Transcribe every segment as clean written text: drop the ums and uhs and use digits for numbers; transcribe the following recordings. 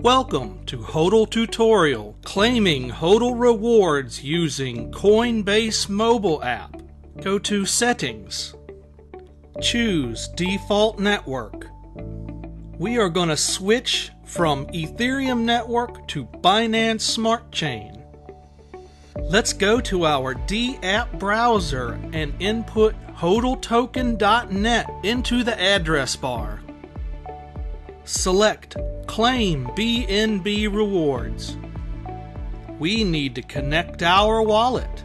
Welcome to HODL Tutorial, claiming HODL rewards using Coinbase Mobile App. Go to Settings. Choose Default Network. We are going to switch from Ethereum network to Binance Smart Chain. Let's go to our DApp Browser and input HODLtoken.net into the address bar. Select Claim B&B Rewards. We need to connect our wallet.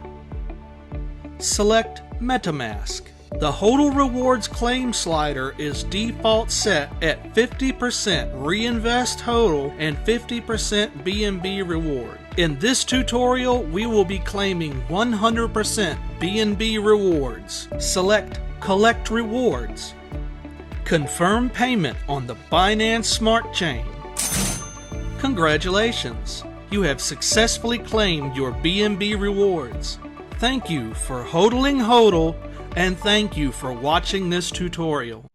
Select MetaMask. The HODL Rewards claim slider is default set at 50% reinvest HODL and 50% B&B reward. In this tutorial, we will be claiming 100% B&B rewards. Select Collect Rewards. Confirm payment on the Binance Smart Chain. Congratulations! You have successfully claimed your B&B rewards. Thank you for HODLing HODL, and thank you for watching this tutorial.